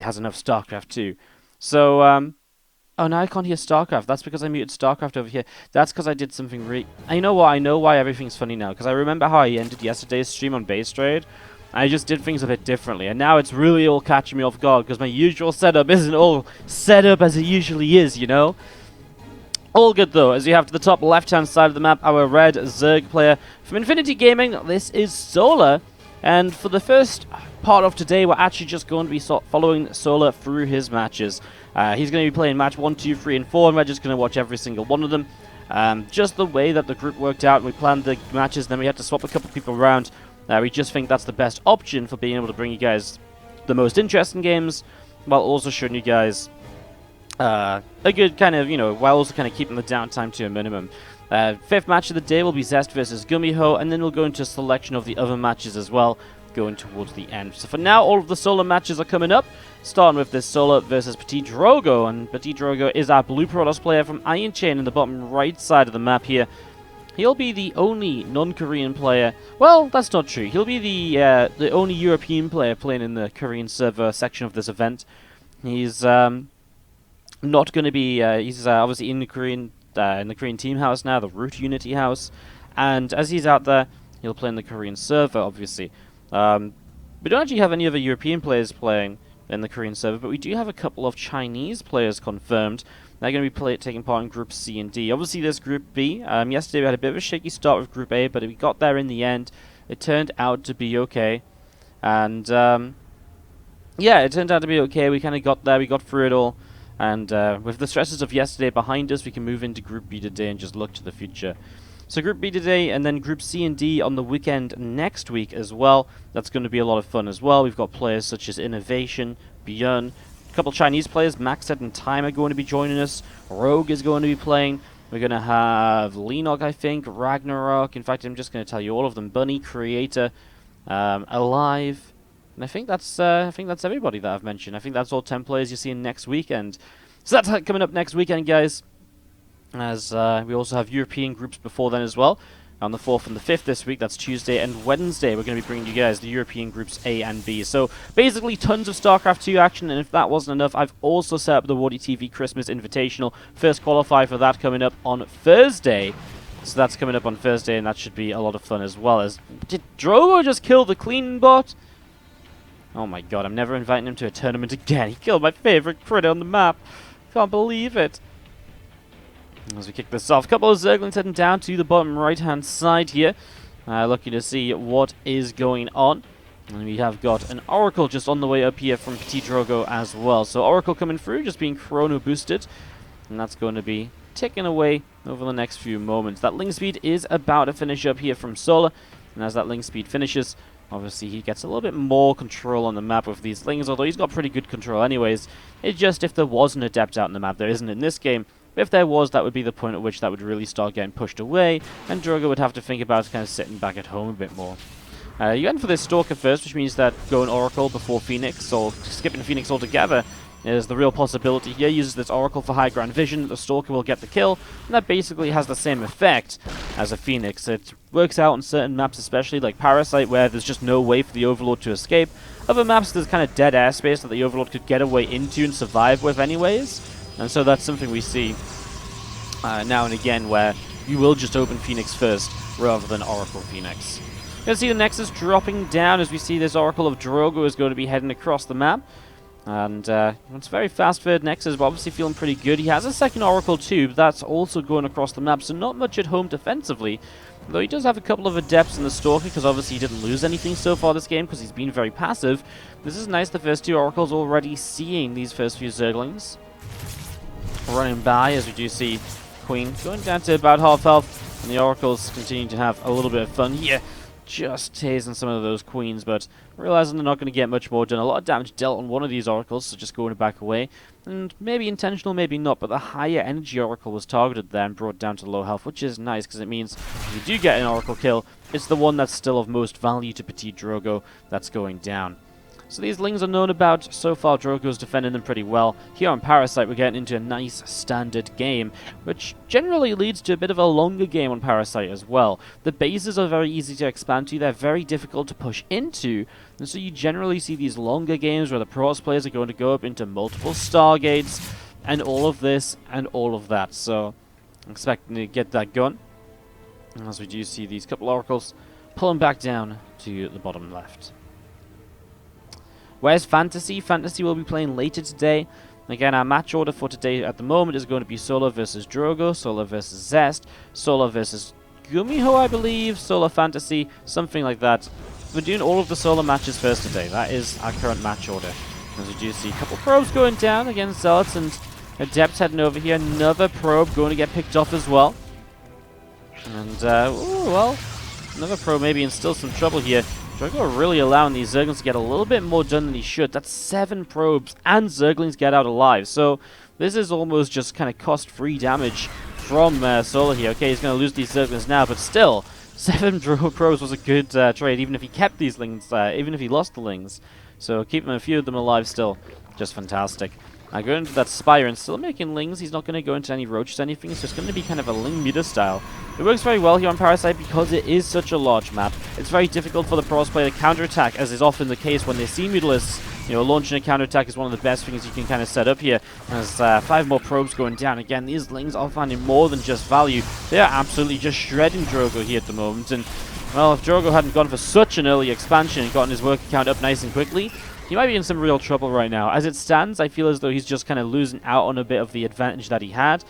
has enough StarCraft too. So, oh, now I can't hear StarCraft. That's because I muted StarCraft over here. That's because I did something really... You know what? I know why everything's funny now. Because I remember how I ended yesterday's stream on base trade. I just did things a bit differently. And now it's really all catching me off guard. Because my usual setup isn't all set up as it usually is, you know? All good though, as you have to the top left-hand side of the map, our red Zerg player from Infinity Gaming. This is Solar. And for the first part of today, we're actually just going to be following Solar through his matches. He's going to be playing match 1, 2, 3, and 4, and we're just going to watch every single one of them. Just the way that the group worked out, we planned the matches, then we had to swap a couple people around. We just think that's the best option for being able to bring you guys the most interesting games, while also showing you guys a good kind of, while also kind of keeping the downtime to a minimum. Fifth match of the day will be Zest versus Gumiho, and then we'll go into a selection of the other matches as well, going towards the end. So for now, all of the Solar matches are coming up, starting with this Solar versus PtitDrogo, and PtitDrogo is our Blue Protoss player from Iron Chain in the bottom right side of the map here. He'll be the only non-Korean player. Well, that's not true. He'll be the only European player playing in the Korean server section of this event. He's not going to be. He's obviously in the Korean team house now, the Root Unity house, and as he's out there, he'll play in the Korean server, obviously. We don't actually have any other European players playing in the Korean server, but we do have a couple of Chinese players confirmed. They're going to be taking part in Group C and D. Obviously, there's Group B. Yesterday we had a bit of a shaky start with Group A, but we got there in the end. It turned out to be okay, and yeah, it turned out to be okay. We kind of got there. We got through it all. And with the stresses of yesterday behind us, we can move into Group B today and just look to the future. So Group B today, and then Group C and D on the weekend next week as well. That's going to be a lot of fun as well. We've got players such as Innovation, Björn, a couple Chinese players, Maxed and Time are going to be joining us. Rogue is going to be playing. We're going to have Lenok, I think, Ragnarok. In fact, I'm just going to tell you all of them. Bunny, Creator, Alive. And I think that's everybody that I've mentioned. I think that's all 10 players you're seeing next weekend. So that's coming up next weekend, guys. As we also have European groups before then as well. On the 4th and the 5th this week, that's Tuesday and Wednesday, we're going to be bringing you guys the European groups A and B. So basically tons of StarCraft 2 action, and if that wasn't enough, I've also set up the WardiTV Christmas Invitational. First qualifier for that coming up on Thursday. So that's coming up on Thursday, and that should be a lot of fun as well. Did Drogo just kill the clean bot? Oh my god, I'm never inviting him to a tournament again. He killed my favorite critter on the map. Can't believe it. As we kick this off, a couple of Zerglings heading down to the bottom right-hand side here. Looking to see what is going on. And we have got an Oracle just on the way up here from PtitDrogo as well. So Oracle coming through, just being chrono boosted. And that's going to be ticking away over the next few moments. That link speed is about to finish up here from Solar. And as that link speed finishes, obviously he gets a little bit more control on the map with these lings, although he's got pretty good control anyways. It's just if there was an adept out in the map, there isn't in this game. If there was, that would be the point at which that would really start getting pushed away, and Drogo would have to think about kind of sitting back at home a bit more. You end for this Stalker first, which means that going Oracle before Phoenix, or skipping Phoenix altogether, is the real possibility here. Uses this Oracle for high ground vision, the Stalker will get the kill, and that basically has the same effect as a Phoenix. It works out on certain maps, especially like Parasite, where there's just no way for the Overlord to escape. Other maps, there's kind of dead airspace that the Overlord could get away into and survive with anyways. And so that's something we see now and again, where you will just open Phoenix first rather than Oracle Phoenix. You can see the Nexus dropping down as we see this Oracle of Drogo is going to be heading across the map. And it's very fast for Nexus, but obviously feeling pretty good. He has a second Oracle too, but that's also going across the map, so not much at home defensively. Though he does have a couple of Adepts in the Stalker, because obviously he didn't lose anything so far this game, because he's been very passive. This is nice, the first two Oracles already seeing these first few Zerglings running by, as we do see Queen going down to about half health, and the Oracles continue to have a little bit of fun here, just tasing some of those Queens, but realizing they're not going to get much more done. A lot of damage dealt on one of these Oracles, so just going back away, and maybe intentional, maybe not, but the higher energy Oracle was targeted there and brought down to low health, which is nice, because it means if you do get an Oracle kill, it's the one that's still of most value to PtitDrogo that's going down. So these Lings are known about. So far, Drogo's defending them pretty well. Here on Parasite, we're getting into a nice standard game, which generally leads to a bit of a longer game on Parasite as well. The bases are very easy to expand to. They're very difficult to push into. And so you generally see these longer games where the Protoss players are going to go up into multiple Stargates, and all of this and all of that. So I'm expecting to get that going. As we do see these couple Oracles pulling back down to the bottom left. Where's Fantasy? Fantasy will be playing later today. Again, our match order for today at the moment is going to be Solar versus Drogo, Solar versus Zest, Solar versus Gumiho, I believe, Solar Fantasy, something like that. We're doing all of the Solar matches first today. That is our current match order. As we do see a couple probes going down against Zealots and Adepts heading over here. Another probe going to get picked off as well. And, well, another probe maybe in still some trouble here. Drogo really allowing these Zerglings to get a little bit more done than he should. That's 7 probes, and Zerglings get out alive. So this is almost just kind of cost-free damage from Solar here. Okay, he's going to lose these Zerglings now, but still, 7 probes was a good trade, even if he kept these Lings, even if he lost the Lings. So keeping a few of them alive still, just fantastic. Now going into that Spire and still making Lings. He's not going to go into any Roaches or anything. It's just going to be kind of a Ling meter style. It works very well here on Parasite because it is such a large map. It's very difficult for the Protoss player to counterattack, as is often the case when they see Mutalisks. You know, launching a counterattack is one of the best things you can kind of set up here. There's 5 more probes going down. Again, these Lings are finding more than just value. They are absolutely just shredding Drogo here at the moment. And, well, if Drogo hadn't gone for such an early expansion and gotten his worker count up nice and quickly, he might be in some real trouble right now. As it stands, I feel as though he's just kind of losing out on a bit of the advantage that he had.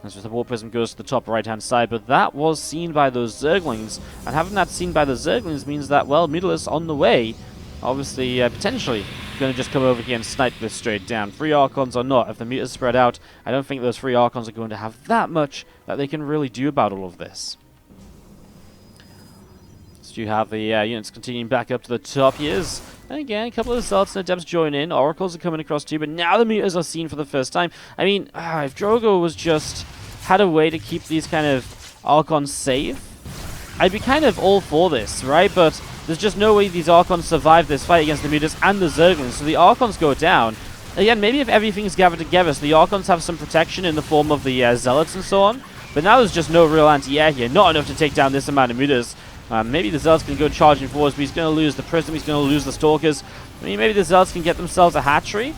As the Warp Prism goes to the top right-hand side, but that was seen by those Zerglings. And having that seen by the Zerglings means that, well, Mutalisks on the way, obviously, potentially, going to just come over here and snipe this straight down. 3 Archons or not, if the meters spread out, I don't think those 3 Archons are going to have that much that they can really do about all of this. So you have the units continuing back up to the top here. And again, a couple of Zealots and Adepts join in. Oracles are coming across too, but now the meters are seen for the first time. I mean, if Drogo was just had a way to keep these kind of Archons safe, I'd be kind of all for this, right? But there's just no way these Archons survive this fight against the Mutas and the Zerglings, so the Archons go down. Again, maybe if everything's gathered together, so the Archons have some protection in the form of the Zealots and so on, but now there's just no real anti-air here, not enough to take down this amount of Mutas. Maybe the Zealots can go charging forwards, but he's going to lose the Prism, he's going to lose the Stalkers. I mean, maybe the Zealots can get themselves a hatchery,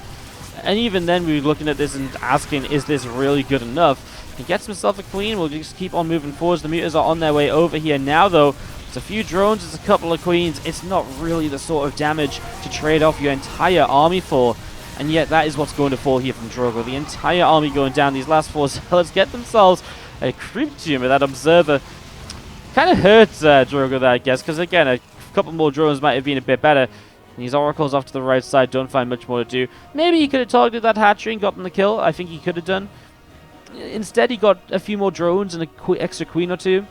and even then we're looking at this and asking, is this really good enough? He gets himself a Queen, we'll just keep on moving forwards. The Mutas are on their way over here now, though. It's a few drones, it's a couple of Queens. It's not really the sort of damage to trade off your entire army for, and yet that is what's going to fall here from Drogo. The entire army going down. These last 4 Zealots get themselves a creep tumor. That Observer kind of hurts Drogo there, I guess, because again, a couple more drones might have been a bit better. These Oracles off to the right side don't find much more to do. Maybe he could have targeted that hatchery and gotten the kill. I think he could have done. Instead, he got a few more drones and an extra Queen or 2.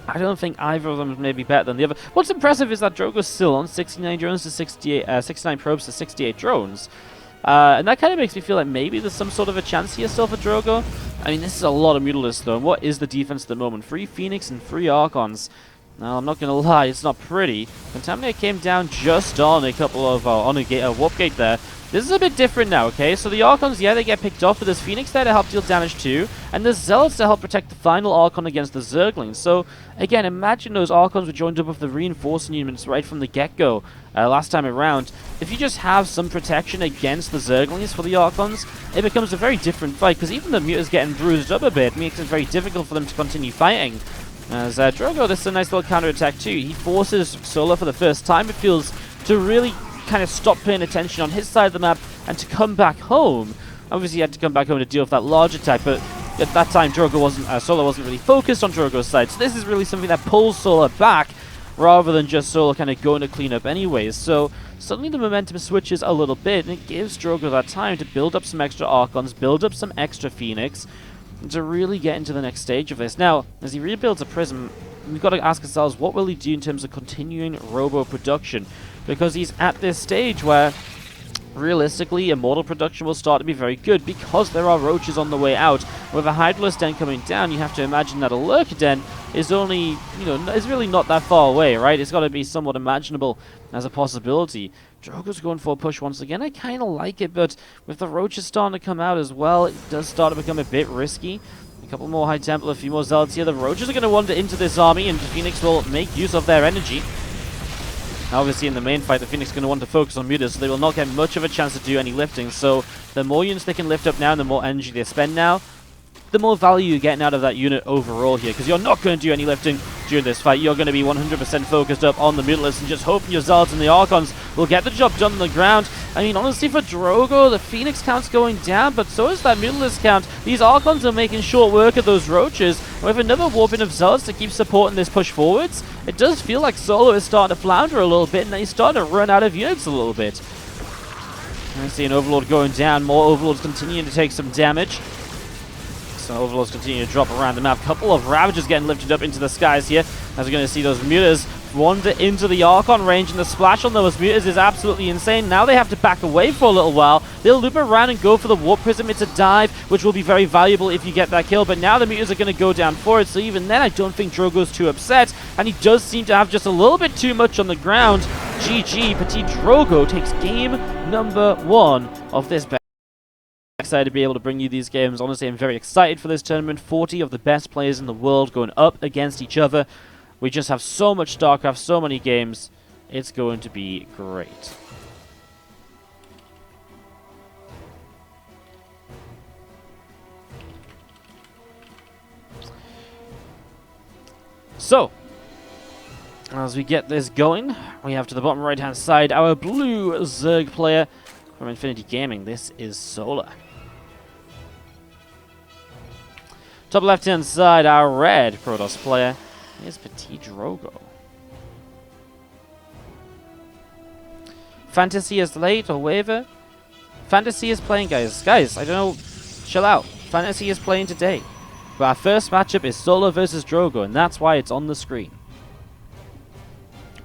I don't think either of them is maybe better than the other. What's impressive is that Drogo's still on 69 drones to 68, 69 probes to 68 drones. And that kind of makes me feel like maybe there's some sort of a chance here still for Drogo. I mean, this is a lot of Mutalisks, though. And what is the defense at the moment? 3 Phoenix and 3 Archons. Now, I'm not going to lie, it's not pretty. Contaminate came down just on a couple of, on a warp gate there. This is a bit different now, okay? So the Archons, yeah, they get picked off, but there's Phoenix there to help deal damage too, and there's Zealots to help protect the final Archon against the Zerglings. So, again, imagine those Archons were joined up with the reinforcing units right from the get-go last time around. If you just have some protection against the Zerglings for the Archons, it becomes a very different fight, because even the Mutas getting bruised up a bit makes it very difficult for them to continue fighting. As Drogo, this is a nice little counterattack too. He forces Solar for the first time, it feels, to really kind of stop paying attention on his side of the map and to come back home. Obviously, he had to come back home to deal with that large attack, but at that time, Solar wasn't really focused on Drogo's side. So this is really something that pulls Solar back, rather than just Solar kind of going to clean up anyways. So suddenly the momentum switches a little bit, and it gives Drogo that time to build up some extra Archons, build up some extra Phoenix, to really get into the next stage of this. Now, as he rebuilds a Prism, we've got to ask ourselves, what will he do in terms of continuing Robo production? Because he's at this stage where, realistically, Immortal production will start to be very good because there are Roaches on the way out. With a Hydralisk Den coming down, you have to imagine that a Lurker Den is only, is really not that far away, right? It's got to be somewhat imaginable as a possibility. Drogo's going for a push once again. I kind of like it, but with the roaches starting to come out as well, it does start to become a bit risky. A couple more High Templar, a few more Zealots here. The roaches are going to wander into this army, and the Phoenix will make use of their energy. Obviously, in the main fight, the Phoenix is going to want to focus on mutas, so they will not get much of a chance to do any lifting. So the more units they can lift up now, and the more energy they spend now, the more value you're getting out of that unit overall here, because you're not going to do any lifting during this fight. You're going to be 100% focused up on the Mutalists and just hoping your Zealots and the Archons will get the job done on the ground. I mean, honestly, for Drogo, the Phoenix count's going down, but so is that Mutalist count. These Archons are making short work of those Roaches, and with another warping of Zealots to keep supporting this push forwards, it does feel like Solo is starting to flounder a little bit, and he's starting to run out of units a little bit. I see an Overlord going down, more Overlords continuing to take some damage. So Overlords continue to drop around the map. Couple of Ravagers getting lifted up into the skies here, as we're going to see those Mutas wander into the Archon range, and the splash on those Mutas is absolutely insane. Now they have to back away for a little while. They'll loop around and go for the Warp Prism. It's a dive, which will be very valuable if you get that kill, but now the Mutas are going to go down for it, so even then I don't think Drogo's too upset, and he does seem to have just a little bit too much on the ground. GG, PtitDrogo takes game number 1 of this battle. Excited to be able to bring you these games. Honestly, I'm very excited for this tournament. 40 of the best players in the world going up against each other. We just have so much StarCraft, so many games. It's going to be great. So, as we get this going, we have to the bottom right-hand side our blue Zerg player from Infinity Gaming. This is Solar. Top left-hand side, our red Protoss player is PtitDrogo. Fantasy is late or waiver? Fantasy is playing, guys. Guys, I don't know. Chill out. Fantasy is playing today. But our first matchup is Solar versus Drogo, and that's why it's on the screen.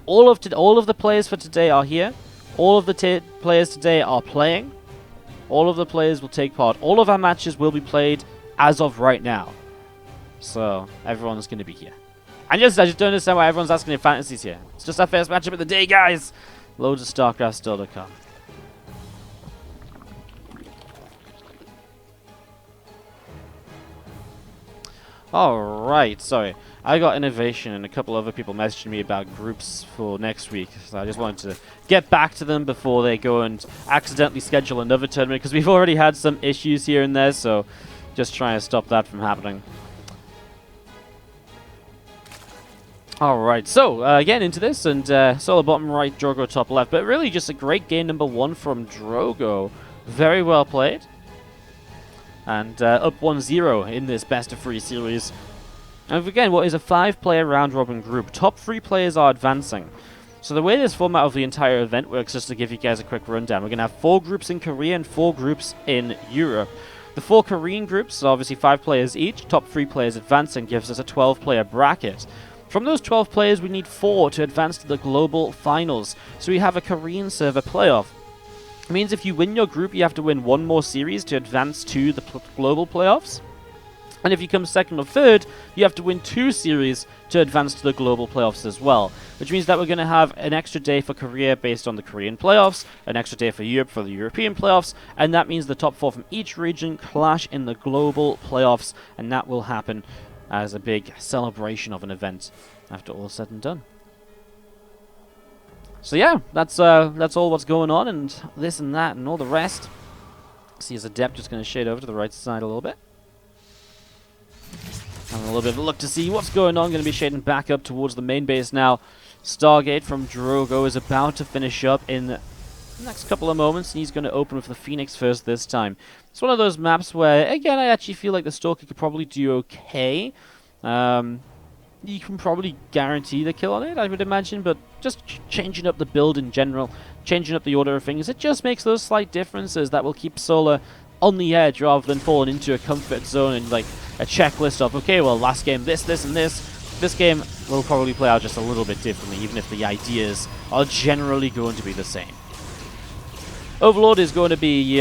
All of the players for today are here. All of the players today are playing. All of the players will take part. All of our matches will be played as of right now. So, everyone's going to be here. I just don't understand why everyone's asking if Fantasy's here. It's just our first matchup of the day, guys! Loads of StarCraft still to come. Alright, sorry. I got Innovation and a couple other people messaging me about groups for next week. So I just wanted to get back to them before they go and accidentally schedule another tournament, because we've already had some issues here and there, so just trying to stop that from happening. Alright, so again into this, and Solar bottom right, Drogo top left, but really just a great game number 1 from Drogo. Very well played. And up 1-0 in this best of 3 series. And again, what is a 5-player round-robin group. Top 3 players are advancing. So the way this format of the entire event works, just to give you guys a quick rundown, we're going to have 4 groups in Korea and 4 groups in Europe. The 4 Korean groups are obviously 5 players each. Top 3 players advancing gives us a 12-player bracket. From those 12 players, we need 4 to advance to the global finals. So we have a Korean server playoff. It means if you win your group, you have to win 1 more series to advance to the global playoffs. And if you come 2nd or 3rd, you have to win 2 series to advance to the global playoffs as well. Which means that we're going to have an extra day for Korea based on the Korean playoffs, an extra day for Europe for the European playoffs, and that means the top 4 from each region clash in the global playoffs, and that will happen as a big celebration of an event after all said and done. So yeah, that's all what's going on, and this and that and all the rest. See, as Adept just going to shade over to the right side a little bit. Having a little bit of a look to see what's going on. Going to be shading back up towards the main base now. Stargate from Drogo is about to finish up in the next couple of moments, and he's going to open with the Phoenix first this time. It's one of those maps where, again, I actually feel like the Stalker could probably do okay. You can probably guarantee the kill on it, I would imagine, but just changing up the build in general, changing up the order of things, it just makes those slight differences that will keep Solar on the edge rather than falling into a comfort zone and like a checklist of, okay, well, last game this, and this. This game will probably play out just a little bit differently, even if the ideas are generally going to be the same. Overlord is going to be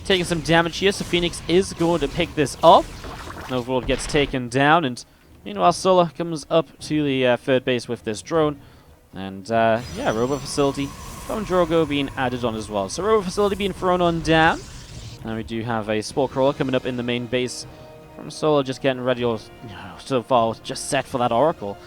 taking some damage here, so Phoenix is going to pick this up. Overlord gets taken down, and meanwhile Solar comes up to the 3rd base with this drone. And yeah, robot facility from Drogo being added on as well. So Robo Facility being thrown on down. And we do have a Spore Crawler coming up in the main base from Solar, just getting ready, or so far just set for that Oracle.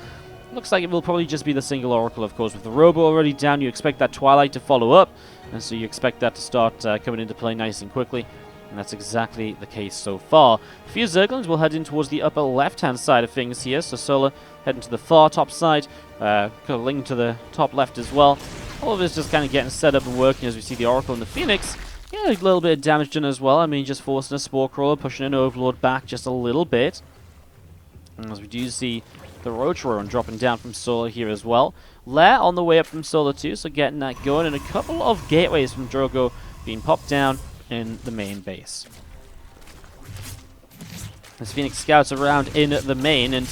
Looks like it will probably just be the single Oracle, of course. With the Robo already down, you expect that Twilight to follow up, and so you expect that to start coming into play nice and quickly. And that's exactly the case so far. A few Zerglings will head in towards the upper left-hand side of things here. So Solar heading to the far top side, Ling to the top left as well. All of this just kind of getting set up and working as we see the Oracle and the Phoenix. Yeah, a little bit of damage done as well. I mean, just forcing a Spore Crawler, pushing an Overlord back just a little bit. And as we do see the Roach-Roaron dropping down from Solar here as well. Lair on the way up from Solar too, so getting that going. And a couple of gateways from Drogo being popped down in the main base. As Phoenix scouts around in the main, and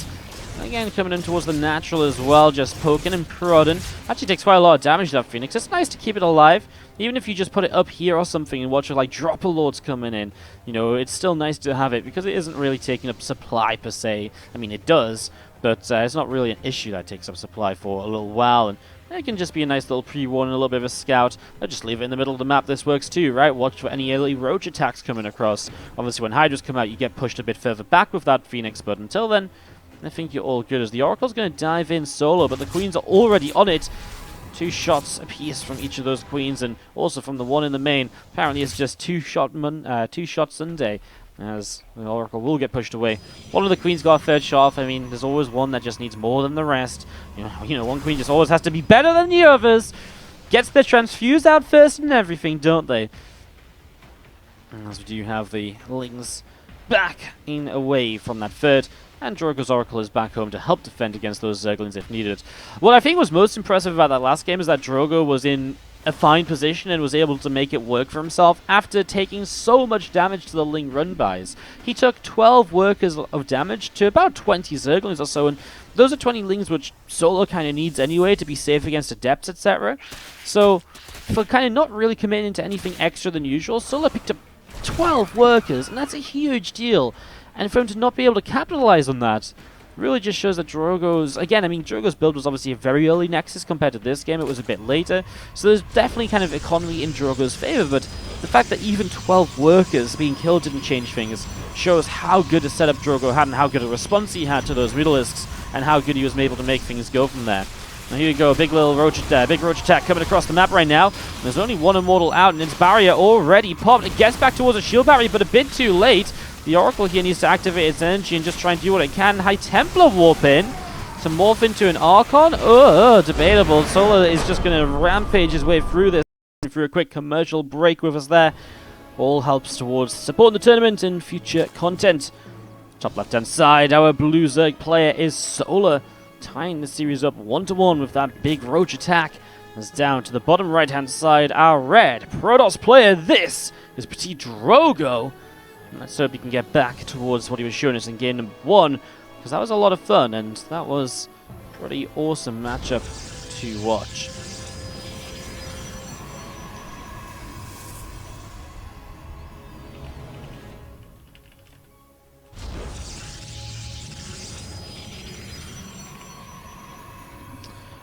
again coming in towards the natural as well, just poking and prodding. Actually takes quite a lot of damage, that Phoenix. It's nice to keep it alive, even if you just put it up here or something and watch it like Dropper Lords coming in. You know, it's still nice to have it because it isn't really taking up supply per se. I mean, it does, but it's not really an issue that takes up supply for a little while. And it can just be a nice little pre-warn and a little bit of a scout. I'll just leave it in the middle of the map. This works too, right? Watch for any early roach attacks coming across. Obviously, when Hydras come out, you get pushed a bit further back with that Phoenix, but until then, I think you're all good, as the Oracle's going to dive in solo, but the Queens are already on it. 2 shots apiece from each of those Queens, and also from the one in the main. Apparently, it's just two-shot Sunday, as the Oracle will get pushed away. One of the Queens got a 3rd shot off. I mean, there's always one that just needs more than the rest. You know, one Queen just always has to be better than the others. Gets their transfuse out first and everything, don't they? As we do have the Lings back in away from that 3rd. And Drogo's Oracle is back home to help defend against those Zerglings if needed. What I think was most impressive about that last game is that Drogo was in a fine position and was able to make it work for himself after taking so much damage to the Ling run-bys. He took 12 workers of damage to about 20 Zerglings or so, and those are 20 Lings which Solo kind of needs anyway to be safe against Adepts, etc. So, for kind of not really committing to anything extra than usual, Solo picked up 12 workers, and that's a huge deal. And for him to not be able to capitalize on that really just shows that Drogo's... Again, I mean, Drogo's build was obviously a very early Nexus compared to this game. It was a bit later. So there's definitely kind of economy in Drogo's favor, but the fact that even 12 workers being killed didn't change things shows how good a setup Drogo had and how good a response he had to those Mutalisks and how good he was able to make things go from there. Now here we go, big roach attack coming across the map right now. There's only one Immortal out, and its barrier already popped. It gets back towards a shield barrier, but a bit too late. The Oracle here needs to activate its energy and just try and do what it can. High Templar warp in to morph into an Archon. Debatable. Solar is just going to rampage his way through this. Through a quick commercial break with us there. All helps towards supporting the tournament and future content. Top left-hand side, our blue Zerg player is Solar, tying the series up 1-1 with that big roach attack. As down to the bottom right-hand side, our red Protoss player, this is PtitDrogo. Let's hope he can get back towards what he was showing us in game number 1, because that was a lot of fun, and that was a pretty awesome matchup to watch.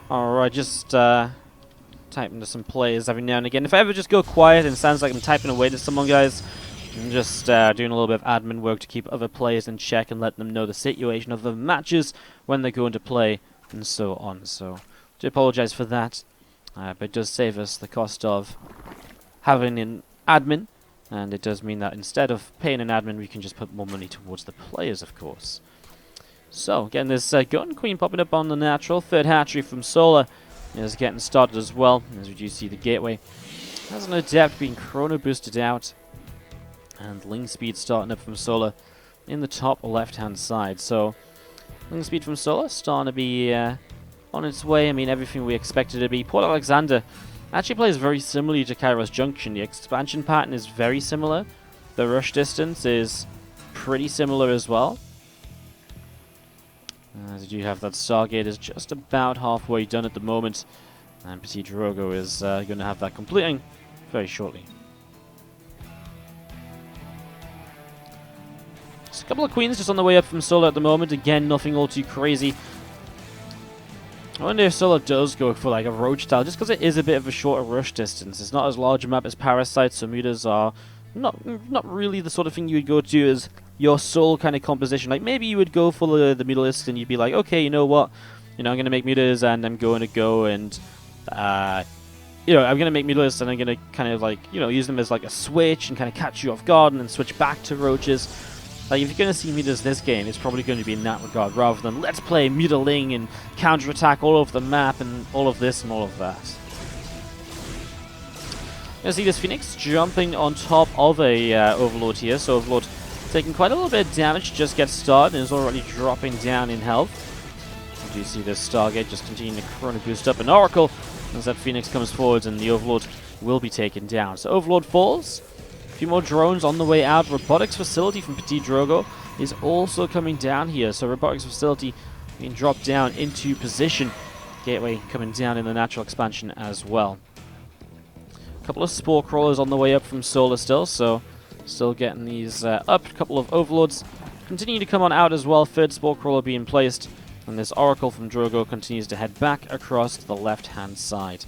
Alright, just typing to some players every now and again. If I ever just go quiet and it sounds like I'm typing away to someone, guys, I'm just doing a little bit of admin work to keep other players in check and let them know the situation of the matches when they go into play and so on. So, do apologize for that, but it does save us the cost of having an admin, and it does mean that instead of paying an admin, we can just put more money towards the players, of course. So, getting this Gun Queen popping up on the natural. 3rd hatchery from Solar is getting started as well, as we do see the gateway. Has an Adept being chrono boosted out. And Ling Speed starting up from Solar in the top left-hand side. So, Ling Speed from Solar starting to be on its way. I mean, everything we expected it to be. Port Alexander actually plays very similarly to Kairos Junction. The expansion pattern is very similar. The rush distance is pretty similar as well. As you do have that Stargate is just about halfway done at the moment. And PtitDrogo is going to have that completing very shortly. Just a couple of Queens just on the way up from Solar at the moment. Again, nothing all too crazy. I wonder if Solo does go for like a roach style, just because it is a bit of a shorter rush distance. It's not as large a map as Parasite, so mutas are not really the sort of thing you would go to as your sole kind of composition. Like maybe you would go for the mutalist and you'd be like, okay, you know what, I'm going to make mutas and I'm going to go and I'm going to make mutalist and I'm going to kind of like use them as like a switch and kind of catch you off guard and then switch back to roaches. Like, if you're going to see mutas this game, it's probably going to be in that regard, rather than let's play mutaling and counter-attack all over the map and all of this and all of that. You're going to see this Phoenix jumping on top of a Overlord here, so Overlord taking quite a little bit of damage, just gets started and is already dropping down in health. You do see this Stargate just continuing to Chrono Boost up an Oracle, as that Phoenix comes forward and the Overlord will be taken down. So Overlord falls. A few more drones on the way out. Robotics Facility from PtitDrogo is also coming down here. So Robotics Facility being dropped down into position. Gateway coming down in the natural expansion as well. A couple of Spore Crawlers on the way up from Solar still. So still getting these up. A couple of Overlords continue to come on out as well. Third Spore Crawler being placed. And this Oracle from Drogo continues to head back across to the left-hand side.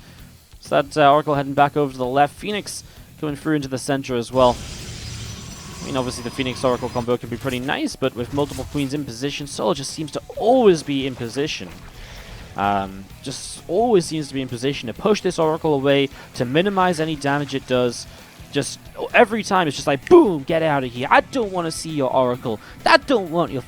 So that Oracle heading back over to the left. Phoenix coming through into the center as well. I mean, obviously the Phoenix-Oracle combo can be pretty nice, but with multiple queens in position, Solo just seems to always be in position. Just always seems to be in position to push this Oracle away, to minimize any damage it does. Just every time it's just like, boom, get out of here. I don't want to see your Oracle. I don't want your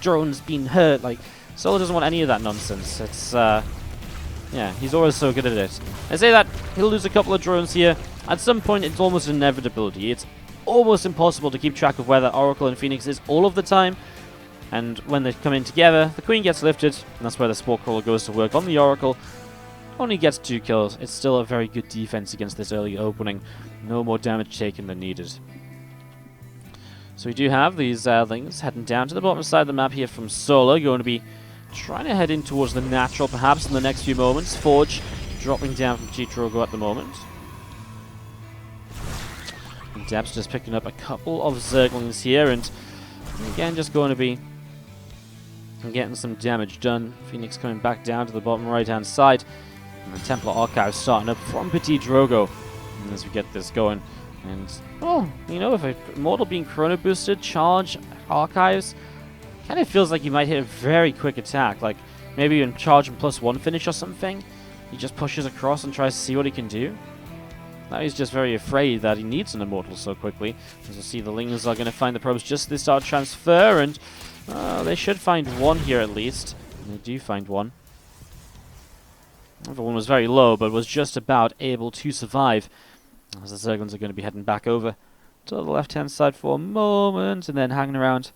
drones being hurt. Like, Solo doesn't want any of that nonsense. It's, yeah, he's always so good at it. I say that, he'll lose a couple of drones here. At some point, it's almost an inevitability. It's almost impossible to keep track of where that Oracle and Phoenix is all of the time. And when they come in together, the Queen gets lifted, and that's where the Spore Crawler goes to work on the Oracle. Only gets 2 kills. It's still a very good defense against this early opening. No more damage taken than needed. So we do have these things heading down to the bottom side of the map here from Solo. Going to be trying to head in towards the natural, perhaps, in the next few moments. Forge dropping down from PtitDrogo at the moment. And Deb's just picking up a couple of Zerglings here, and again, just going to be getting some damage done. Phoenix coming back down to the bottom right-hand side. And the Templar Archive starting up from PtitDrogo. And as we get this going. And, well, if a Immortal being Chrono Boosted, charge Archives, kind of feels like you might hit a very quick attack. Like, maybe even charge and +1 finish or something. He just pushes across and tries to see what he can do. Now he's just very afraid that he needs an Immortal so quickly. As we'll see, the Lings are going to find the probes just as they start transfer, and they should find one here at least. And they do find one. The other one was very low, but was just about able to survive. As the Zerglings are going to be heading back over to the left-hand side for a moment, and then hanging around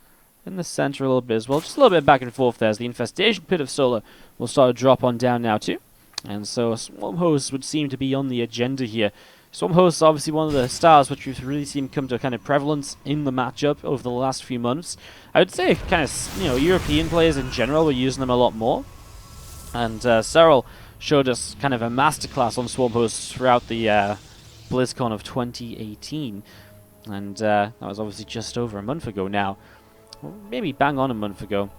in the center a little bit as well. Just a little bit back and forth there, as the Infestation Pit of Solar will start to drop on down now too. And so Swarm Hosts would seem to be on the agenda here. Swarm Hosts are obviously one of the styles which we've really seen come to a kind of prevalence in the matchup over the last few months. I would say kind of, European players in general were using them a lot more. And Cyril showed us kind of a masterclass on Swarm Hosts throughout the BlizzCon of 2018. And that was obviously just over a month ago now. Or maybe bang on a month ago.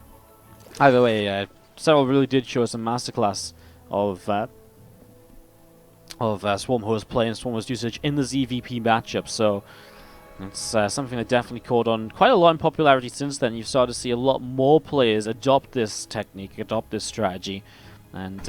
Either way, Cyril really did show us a masterclass of Swarm Host play and Swarm Host usage in the ZvP matchup. So it's something that definitely caught on quite a lot in popularity since then. You've started to see a lot more players adopt this technique, adopt this strategy, and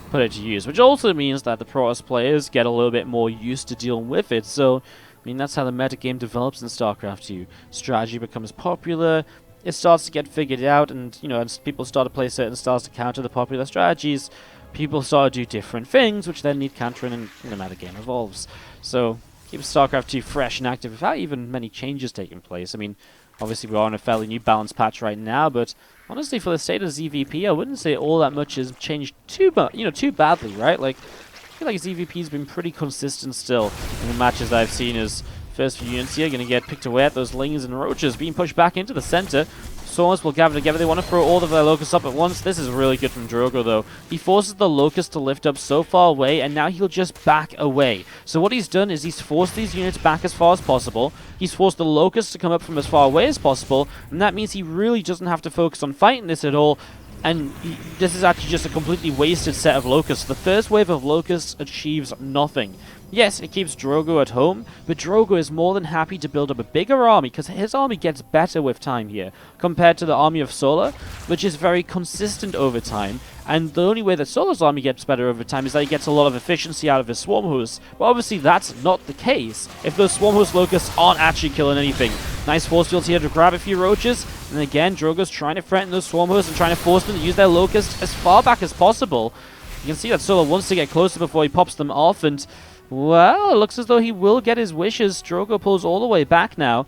put it to use. Which also means that the Protoss players get a little bit more used to dealing with it. So, I mean, that's how the metagame develops in StarCraft 2. Strategy becomes popular, it starts to get figured out, and, as people start to play certain styles to counter the popular strategies, people start to do different things, which then need countering, and the metagame evolves. So, keep StarCraft 2 fresh and active without even many changes taking place. I mean, obviously we're on a fairly new balance patch right now, but honestly, for the state of ZvP, I wouldn't say all that much has changed too badly, right? Like, I feel like ZvP's been pretty consistent still in the matches that I've seen. As first few units here going to get picked away at those Lings and Roaches being pushed back into the center. Swords will gather together. They want to throw all of their Locusts up at once. This is really good from Drogo, though. He forces the Locust to lift up so far away, and now he'll just back away. So what he's done is he's forced these units back as far as possible. He's forced the Locust to come up from as far away as possible, and that means he really doesn't have to focus on fighting this at all. And this is actually just a completely wasted set of Locusts. The first wave of Locusts achieves nothing. Yes, it keeps Drogo at home, but Drogo is more than happy to build up a bigger army, because his army gets better with time here, compared to the army of Solar, which is very consistent over time. And the only way that Solar's army gets better over time is that he gets a lot of efficiency out of his Swarm Hosts. But obviously that's not the case if those Swarm Host Locusts aren't actually killing anything. Nice force fields here to grab a few roaches. And again, Drogo's trying to threaten those Swarm Hosts and trying to force them to use their Locusts as far back as possible. You can see that Solar wants to get closer before he pops them off, and well, it looks as though he will get his wishes. Drogo pulls all the way back now.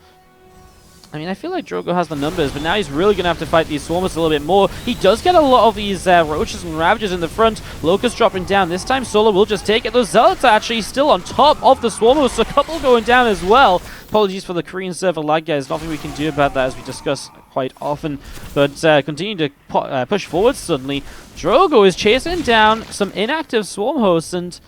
I mean, I feel like Drogo has the numbers, but now he's really going to have to fight these Swarmers a little bit more. He does get a lot of these Roaches and Ravagers in the front. Locust dropping down. This time, Solar will just take it. Those Zealots are actually still on top of the Swarmers, so a couple going down as well. Apologies for the Korean server lag, guys. Nothing we can do about that, as we discuss quite often. But continue to push forward suddenly. Drogo is chasing down some inactive Swarm Hosts, and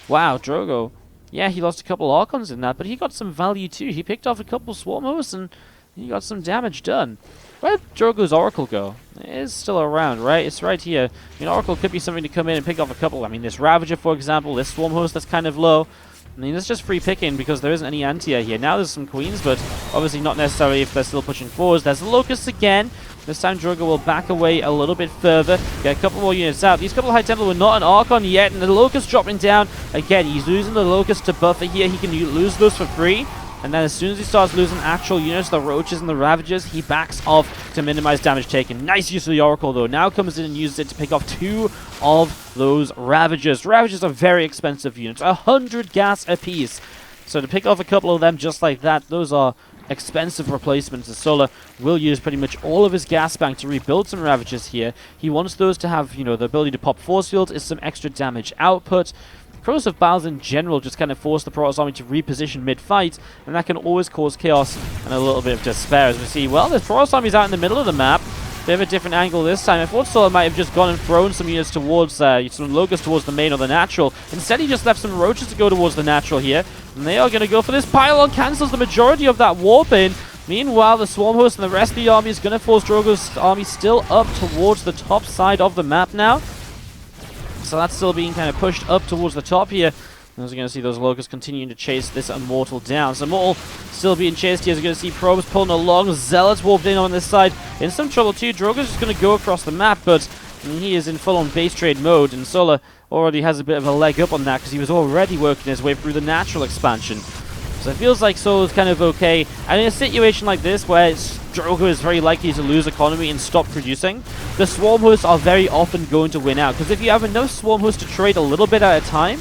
wow, Drogo. Yeah, he lost a couple Archons in that, but he got some value too. He picked off a couple Swarm Hosts, and he got some damage done. Where'd Drogo's Oracle go? It is still around, right? It's right here. I mean, Oracle could be something to come in and pick off a couple. I mean, this Ravager, for example, this Swarm Host that's kind of low. I mean, it's just free picking because there isn't any anti-air here. Now there's some Queens, but obviously not necessarily if they're still pushing forwards. There's the Locusts again. This time Drogo will back away a little bit further, get a couple more units out. These couple of High Templar were not an Archon yet, and the Locust dropping down. Again, he's losing the Locust to buffer here. He can lose those for free. And then as soon as he starts losing actual units, the Roaches and the Ravagers, he backs off to minimize damage taken. Nice use of the Oracle, though. Now comes in and uses it to pick off 2 of those Ravagers. Ravagers are very expensive units, 100 gas apiece. So to pick off a couple of them just like that, those are expensive replacements. The Solar will use pretty much all of his gas bank to rebuild some Ravagers here. He wants those to have, you know, the ability to pop force fields, is some extra damage output. Corrosive Bowels in general just kind of force the Protoss army to reposition mid-fight, and that can always cause chaos and a little bit of despair. As we see, well, the Protoss army's out in the middle of the map. Bit of a different angle this time. I thought Solar might have just gone and thrown some units towards, some Locusts towards the main or the natural. Instead, he just left some Roaches to go towards the natural here, and they are going to go for this pylon. Cancels the majority of that warp in. Meanwhile, the Swarm Host and the rest of the army is going to force Drogo's army still up towards the top side of the map now. So that's still being kind of pushed up towards the top here. As we're going to see those Locusts continuing to chase this Immortal down. So Immortal still being chased here. As we're going to see Probes pulling along. Zealots warped in on this side. In some trouble too. Drogo's just going to go across the map, but he is in full-on base trade mode. And Solar already has a bit of a leg up on that because he was already working his way through the natural expansion. So it feels like Solar's kind of okay. And in a situation like this, where Drogo is very likely to lose economy and stop producing, the Swarm Hosts are very often going to win out. Because if you have enough Swarm Hosts to trade a little bit at a time,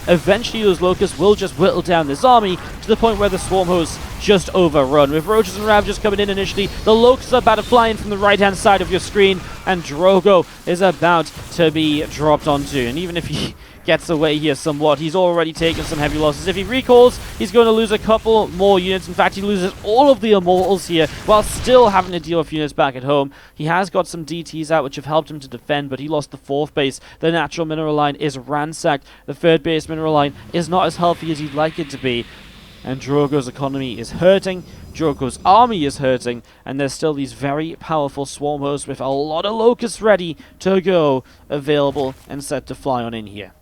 eventually those Locusts will just whittle down this army to the point where the Swarm Hosts just overrun. With Roaches and Ravagers coming in initially, the Locusts are about to fly in from the right-hand side of your screen, and Drogo is about to be dropped onto. And even if he gets away here somewhat, he's already taken some heavy losses. If he recalls, he's going to lose a couple more units. In fact, he loses all of the Immortals here while still having to deal with units back at home. He has got some DTs out which have helped him to defend, but he lost the 4th base. The natural mineral line is ransacked. The 3rd base mineral line is not as healthy as you'd like it to be. And Drogo's economy is hurting, Drogo's army is hurting, and there's still these very powerful Swarm Hosts with a lot of Locusts ready to go, available and set to fly on in here.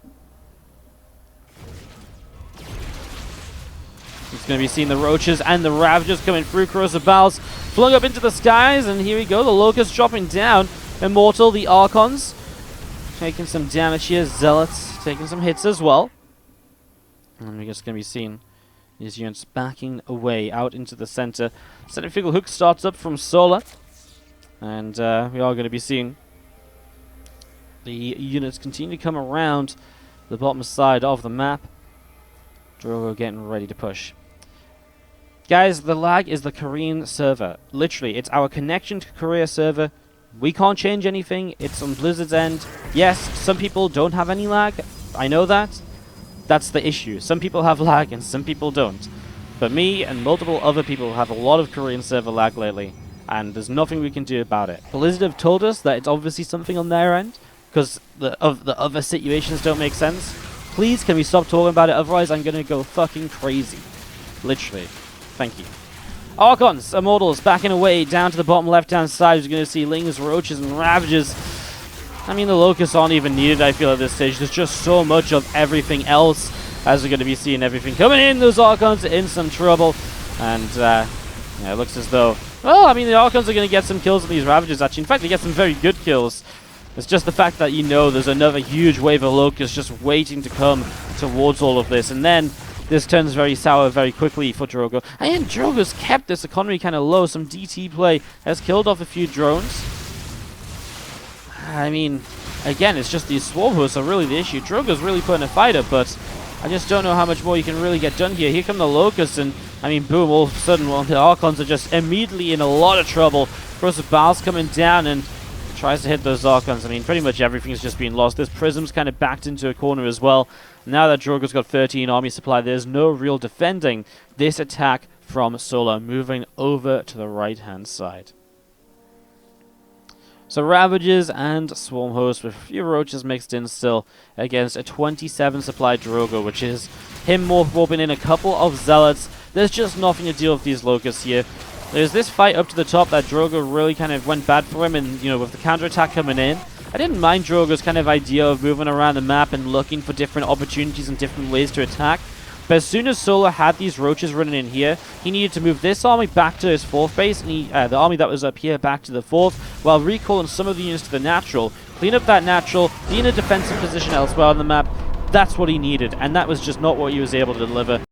It's going to be seeing the Roaches and the Ravagers coming through. Corrosive Bowels flung up into the skies, and here we go, the Locusts dropping down. Immortal, the Archons, taking some damage here. Zealots taking some hits as well. And we're just going to be seeing these units backing away out into the center. Centrifugal Hook starts up from Solar, and we are going to be seeing the units continue to come around the bottom side of the map. Drogo getting ready to push. Guys, the lag is the Korean server. Literally, it's our connection to Korea server. We can't change anything. It's on Blizzard's end. Yes, some people don't have any lag. I know that. That's the issue. Some people have lag and some people don't. But me and multiple other people have a lot of Korean server lag lately, and there's nothing we can do about it. Blizzard have told us that it's obviously something on their end, because the other situations don't make sense. Please, can we stop talking about it? Otherwise, I'm going to go fucking crazy. Literally. Thank you. Archons, Immortals, backing away down to the bottom left-hand side. You're going to see Lings, Roaches, and Ravagers. I mean, the Locusts aren't even needed, I feel, at this stage. There's just so much of everything else, as we're going to be seeing everything coming in. Those Archons are in some trouble. And, yeah, it looks as though... Well, I mean, the Archons are going to get some kills on these Ravagers, actually. In fact, they get some very good kills. It's just the fact that, there's another huge wave of Locusts just waiting to come towards all of this. And then this turns very sour very quickly for Drogo. And Drogo's kept this economy kind of low. Some DT play has killed off a few drones. I mean, again, it's just these Swarm Hosts are really the issue. Drogo's really putting a fight up, but I just don't know how much more you can really get done here. Here come the Locusts, and, I mean, boom, all of a sudden, well, the Archons are just immediately in a lot of trouble. Of course, the Baal's coming down and tries to hit those Archons. I mean, pretty much everything's just been lost. This Prism's kind of backed into a corner as well. Now that Drogo's got 13 army supply, there's no real defending this attack from Solar, moving over to the right-hand side. So Ravages and Swarm Hosts with a few Roaches mixed in still against a 27 supply Drogo, which is him warping in a couple of Zealots. There's just nothing to deal with these Locusts here. There's this fight up to the top that Drogo really kind of went bad for him, and, with the counterattack coming in, I didn't mind Drogo's kind of idea of moving around the map and looking for different opportunities and different ways to attack. But as soon as Solar had these Roaches running in here, he needed to move this army back to his 4th base, and the army that was up here back to the 4th, while recalling some of the units to the natural, clean up that natural, be in a defensive position elsewhere on the map. That's what he needed, and that was just not what he was able to deliver.